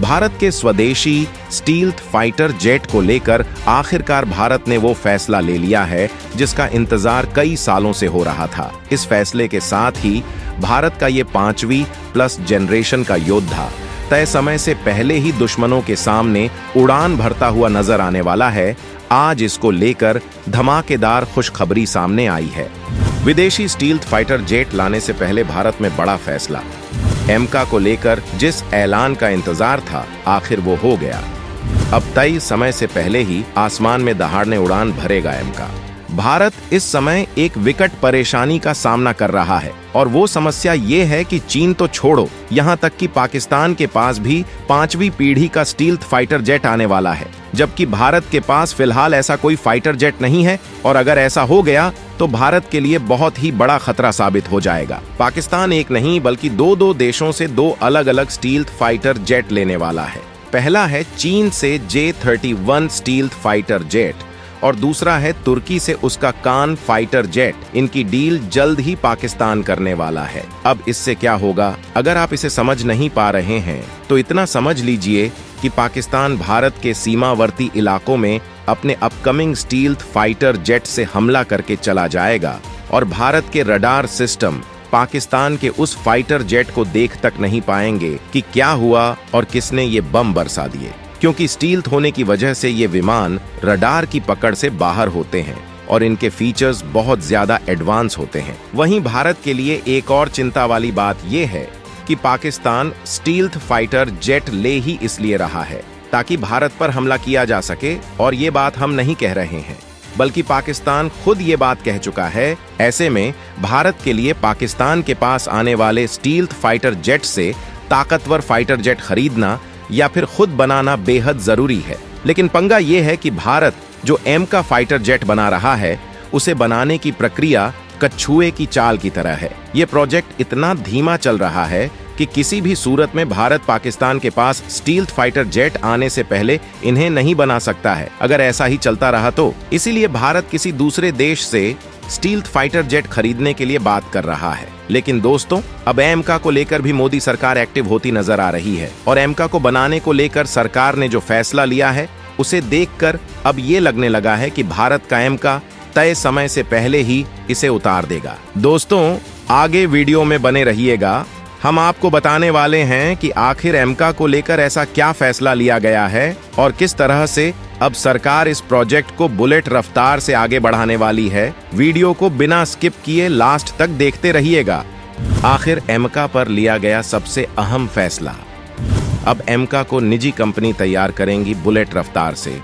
भारत के स्वदेशी stealth fighter jet को लेकर आखिरकार भारत ने वो फैसला ले लिया है जिसका इंतजार कई सालों से हो रहा था। इस फैसले के साथ ही भारत का ये 5वीं प्लस जनरेशन का योद्धा तय समय से पहले ही दुश्मनों के सामने उड़ान भरता हुआ नजर आने वाला है। आज इसको लेकर धमाकेदार खुशखबरी सामने आई है। विदेशी स्टील्थ फाइटर जेट लाने से पहले भारत में बड़ा फैसला। एमका को लेकर जिस ऐलान का इंतजार था आखिर वो हो गया। अब तय समय से पहले ही आसमान में दहाड़ने उड़ान भरेगा एमका। भारत इस समय एक विकट परेशानी का सामना कर रहा है और वो समस्या ये है कि चीन तो छोड़ो, यहाँ तक कि पाकिस्तान के पास भी 5वीं पीढ़ी का स्टील्थ फाइटर जेट आने वाला है, जबकि भारत के पास फिलहाल ऐसा कोई फाइटर जेट नहीं है। और अगर ऐसा हो गया तो भारत के लिए बहुत ही बड़ा खतरा साबित हो जाएगा। पाकिस्तान एक नहीं बल्कि दो देशों से 2 अलग-अलग स्टील्थ फाइटर जेट लेने वाला है। पहला है चीन से J-31 स्टील्थ फाइटर जेट और दूसरा है तुर्की से उसका कान फाइटर जेट। इनकी डील जल्द ही पाकिस्तान करने वाला है। अब इससे क्या होगा, अगर आप इसे समझ नहीं पा रहे हैं तो इतना समझ लीजिए कि पाकिस्तान भारत के सीमावर्ती इलाकों में अपने अपकमिंग स्टील्थ फाइटर जेट से हमला करके चला जाएगा और भारत के रडार सिस्टम पाकिस्तान के उस फाइटर जेट को देख तक नहीं पाएंगे कि क्या हुआ और किसने ये बम बरसा दिए, क्योंकि स्टील्थ होने की वजह से ये विमान रडार की पकड़ से बाहर होते हैं और इनके फीचर्स बहुत ज्यादा एडवांस होते हैं। वहीं भारत के लिए एक और चिंता वाली बात यह है कि पाकिस्तान स्टील्थ फाइटर जेट ले ही इसलिए रहा है ताकि भारत पर हमला किया जा सके। और ये बात हम नहीं कह रहे हैं बल्कि पाकिस्तान खुद ये बात कह चुका है। ऐसे में भारत के लिए पाकिस्तान के पास आने वाले स्टील्थ फाइटर जेट से ताकतवर फाइटर जेट खरीदना या फिर खुद बनाना बेहद जरूरी है। लेकिन पंगा ये है कि भारत जो एमका फाइटर जेट बना रहा है उसे बनाने की प्रक्रिया कछुए की चाल की तरह है। ये प्रोजेक्ट इतना धीमा चल रहा है कि किसी भी सूरत में भारत पाकिस्तान के पास स्टील्थ फाइटर जेट आने से पहले इन्हें नहीं बना सकता है, अगर ऐसा ही चलता रहा तो। इसीलिए भारत किसी दूसरे देश से स्टील्थ फाइटर जेट खरीदने के लिए बात कर रहा है। लेकिन दोस्तों, अब एमका को लेकर भी मोदी सरकार एक्टिव होती नजर आ रही है और एमका को बनाने को लेकर सरकार ने जो फैसला लिया है उसे देखकर अब ये लगने लगा है कि भारत का एमका तय समय से पहले ही इसे उतार देगा। दोस्तों, आगे वीडियो में बने रहिएगा। हम आपको बताने वाले हैं कि आखिर एमका को लेकर ऐसा क्या फैसला लिया गया है और किस तरह से अब सरकार इस प्रोजेक्ट को बुलेट रफ्तार से आगे बढ़ाने वाली है। वीडियो को बिना स्किप किए लास्ट तक देखते रहिएगा। आखिर एमका पर लिया गया सबसे अहम फैसला। अब एमका को निजी कंपनी तैयार करेंगी बुलेट रफ्तार से।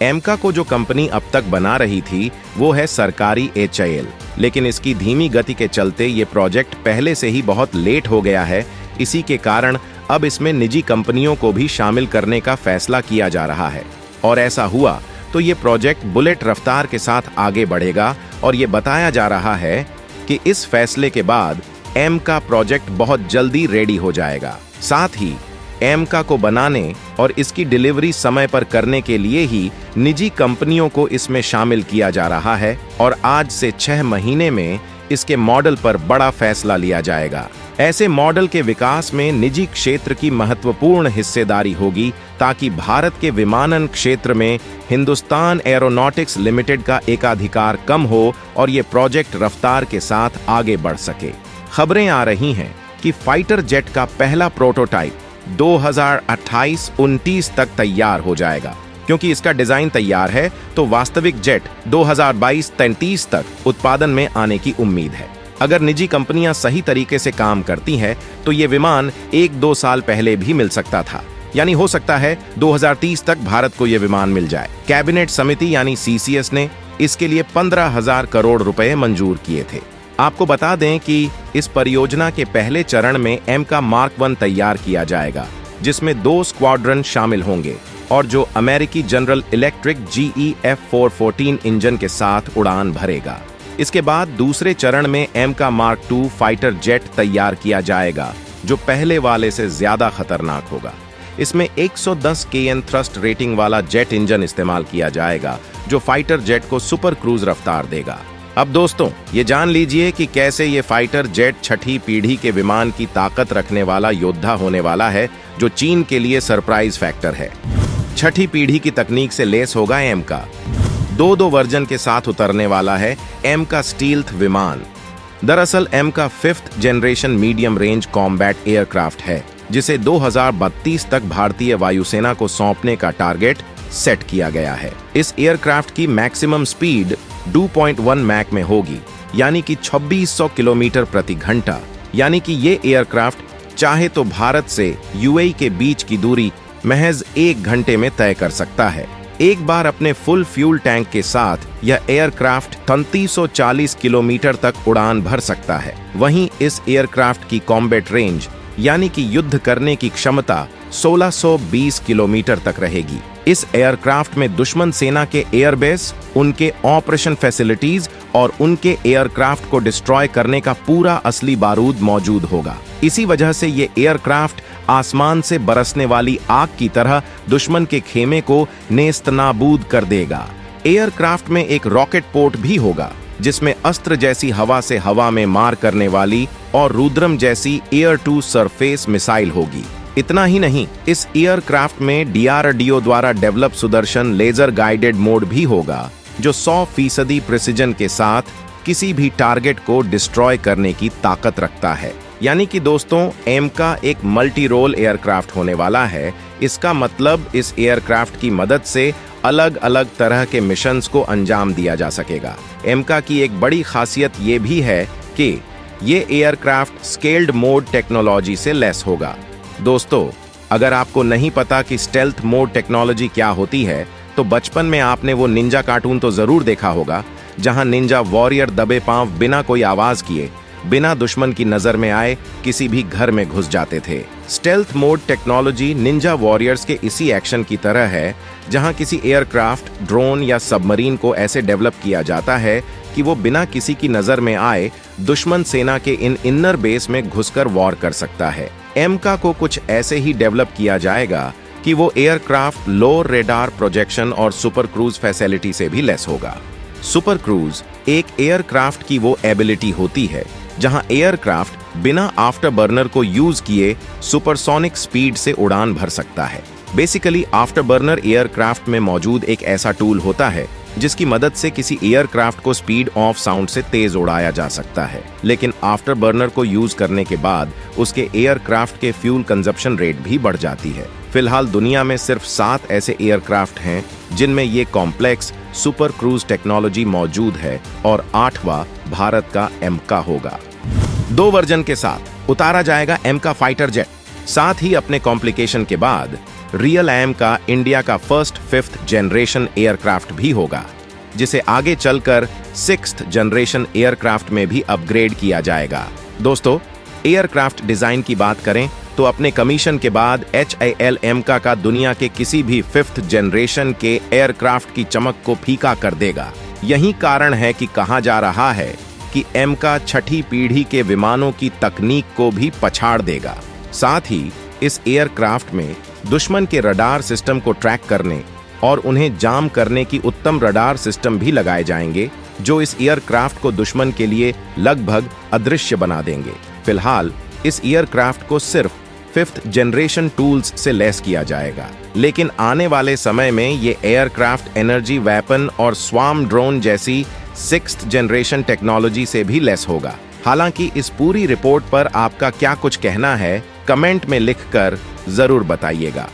एमका को जो कंपनी अब तक बना रही थी वो है सरकारी HAL, लेकिन इसकी धीमी गति के चलते ये प्रोजेक्ट पहले से ही बहुत लेट हो गया है। इसी के कारण अब इसमें निजी कंपनियों को भी शामिल करने का फैसला किया जा रहा है और ऐसा हुआ तो ये प्रोजेक्ट बुलेट रफ्तार के साथ आगे बढ़ेगा। और ये बताया जा रहा है कि इस फैसले के बाद एमका प्रोजेक्ट बहुत जल्दी रेडी हो जाएगा। साथ ही एमका को बनाने और इसकी डिलीवरी समय पर करने के लिए ही निजी कंपनियों को इसमें शामिल किया जा रहा है और आज से 6 महीने में इसके मॉडल पर बड़ा फैसला लिया जाएगा। ऐसे मॉडल के विकास में निजी क्षेत्र की महत्वपूर्ण हिस्सेदारी होगी ताकि भारत के विमानन क्षेत्र में हिंदुस्तान एरोनॉटिक्स लिमिटेड का एकाधिकार कम हो और ये प्रोजेक्ट रफ्तार के साथ आगे बढ़ सके। खबरें आ रही हैं कि फाइटर जेट का पहला प्रोटोटाइप 2028-29 तक तैयार हो जाएगा। क्योंकि इसका डिजाइन तैयार है तो वास्तविक जेट 2022-33 तक उत्पादन में आने की उम्मीद है। अगर निजी कंपनियां सही तरीके से काम करती हैं तो ये विमान 1-2 साल पहले भी मिल सकता था, यानी हो सकता है 2030 तक भारत को ये विमान मिल जाए। कैबिनेट समिति यानी CCS ने इसके लिए 15,000 करोड़ रुपए मंजूर किए थे। आपको बता दें कि इस परियोजना के पहले चरण में एमका मार्क 1 तैयार किया जाएगा, जिसमें 2 स्क्वाड्रन शामिल होंगे और जो अमेरिकी general electric GE F414 engine के साथ उड़ान भरेगा। इसके बाद दूसरे चरण में एमका मार्क 2 फाइटर जेट तैयार किया जाएगा, जो पहले वाले से ज्यादा खतरनाक होगा। इसमें 110 kN थ्रस्ट रेटिंग वाला जेट इंजन इस्तेमाल किया जाएगा, जो फाइटर जेट को सुपर क्रूज रफ्तार देगा। अब दोस्तों, ये जान लीजिए कि कैसे ये फाइटर जेट छठी पीढ़ी के विमान की ताकत रखने वाला योद्धा होने वाला है, जो चीन के लिए सरप्राइज फैक्टर है। छठी पीढ़ी की तकनीक से लेस होगा एम का दो वर्जन के साथ उतरने वाला है एम का स्टील्थ विमान। दरअसल एम का 5th generation medium range combat aircraft है, जिसे 2032 तक भारतीय वायुसेना को सौंपने का टारगेट सेट किया गया है। इस एयरक्राफ्ट की मैक्सिमम स्पीड 2.1 मैक में होगी, यानी कि 2600 किलोमीटर प्रति घंटा। यानी कि ये एयरक्राफ्ट चाहे तो भारत से यूएई के बीच की दूरी महज 1 घंटे में तय कर सकता है। एक बार अपने फुल फ्यूल टैंक के साथ यह एयरक्राफ्ट 3340 किलोमीटर तक उड़ान भर सकता है। वहीं इस एयरक्राफ्ट की कॉम्बैट रेंज यानी कि युद्ध करने की क्षमता 1620 किलोमीटर तक रहेगी। इस एयरक्राफ्ट में दुश्मन सेना के एयरबेस, उनके ऑपरेशन फैसिलिटीज और उनके एयरक्राफ्ट को डिस्ट्रॉय करने का पूरा असली बारूद मौजूद होगा। इसी वजह से ये एयरक्राफ्ट आसमान से बरसने वाली आग की तरह दुश्मन के खेमे को नेस्तनाबूद कर देगा। एयरक्राफ्ट में एक रॉकेट पोर्ट भी होगा, जिसमें अस्त्र जैसी हवा से हवा में मार करने वाली और रुद्रम जैसी एयर टू सरफेस मिसाइल होगी। इतना ही नहीं, इस एयरक्राफ्ट में डीआरडीओ द्वारा develop Sudarshan laser guided mode भी होगा, जो 100% प्रिसिजन के साथ किसी भी टारगेट को डिस्ट्रॉय करने की ताकत रखता है। यानी कि दोस्तों, एम का एक मल्टी रोल एयरक्राफ्ट होने वाला है। इसका मतलब इस एयरक्राफ्ट की मदद से अलग अलग तरह के मिशंस को अंजाम दिया जा सकेगा। एमका की एक बड़ी खासियत ये भी है कि ये एयरक्राफ्ट स्केल्ड मोड टेक्नोलॉजी से लैस होगा। दोस्तों, अगर आपको नहीं पता कि स्टेल्थ मोड टेक्नोलॉजी क्या होती है, तो बचपन में आपने वो निंजा कार्टून तो जरूर देखा होगा, जहां निंजा वॉरियर दबे पांव बिना कोई आवाज किए, बिना दुश्मन की नजर में आए किसी भी घर में घुस जाते थे। Stealth mode technology Ninja warriors के इसी एक्शन की तरह है, जहां किसी एयरक्राफ्ट, ड्रोन या सबमरीन को ऐसे डेवलप किया जाता है कि वो बिना किसी की नजर में आए दुश्मन सेना के इन इनर बेस में घुसकर वॉर कर सकता है। एमका को कुछ ऐसे ही डेवलप किया जाएगा कि वो एयरक्राफ्ट लो रेडार प्रोजेक्शन और सुपर क्रूज फैसिलिटी से भी लेस होगा। सुपर क्रूज एक एयरक्राफ्ट की वो एबिलिटी होती है जहां एयरक्राफ्ट बिना आफ्टर बर्नर को यूज किए सुपरसोनिक स्पीड से उड़ान भर सकता है। बेसिकली आफ्टर बर्नर एयरक्राफ्ट में मौजूद एक ऐसा टूल होता है जिसकी मदद से किसी एयरक्राफ्ट को स्पीड ऑफ साउंड से तेज उड़ाया जा सकता है, लेकिन आफ्टर बर्नर को यूज करने के बाद उसके एयरक्राफ्ट के फ्यूल कंजप्शन रेट भी बढ़ जाती है। फिलहाल दुनिया में सिर्फ 7 ऐसे एयरक्राफ्ट हैं जिनमें ये कॉम्प्लेक्स सुपर क्रूज टेक्नोलॉजी मौजूद है और 8वां भारत का एमका होगा। 2 वर्जन के साथ उतारा जाएगा एमका फाइटर जेट। साथ ही अपने कॉम्प्लिकेशन के बाद रियल एम का इंडिया का फर्स्ट 5th जनरेशन एयरक्राफ्ट भी होगा, जिसे आगे चलकर 6th जनरेशन एयरक्राफ्ट में भी अपग्रेड किया जाएगा। दोस्तों, एयरक्राफ्ट डिजाइन की बात करें तो अपने कमीशन के बाद HAL एमका का दुनिया के किसी भी 5th जनरेशन के एयरक्राफ्ट की चमक को फीका कर देगा। यही कारण है कि कहा जा रहा है कि एमका छठी पीढ़ी के विमानों की तकनीक को भी पछाड़ देगा। साथ ही इस एयरक्राफ्ट में दुश्मन के रडार सिस्टम को ट्रैक करने और उन्हें जाम करने की उत्तम रडार सिस्टम भी लगाए जाएंगे, जो इस एयरक्राफ्ट को दुश्मन के लिए लगभग अदृश्य बना देंगे। फिलहाल इस एयरक्राफ्ट को सिर्फ 5th जनरेशन टूल्स से लैस किया जाएगा, लेकिन आने वाले समय में ये एयरक्राफ्ट एनर्जी वेपन और स्वार्म ड्रोन जैसी 6th जनरेशन टेक्नोलॉजी से भी लैस होगा। हालांकि इस पूरी रिपोर्ट पर आपका क्या कुछ कहना है, कमेंट में लिखकर जरूर बताइएगा।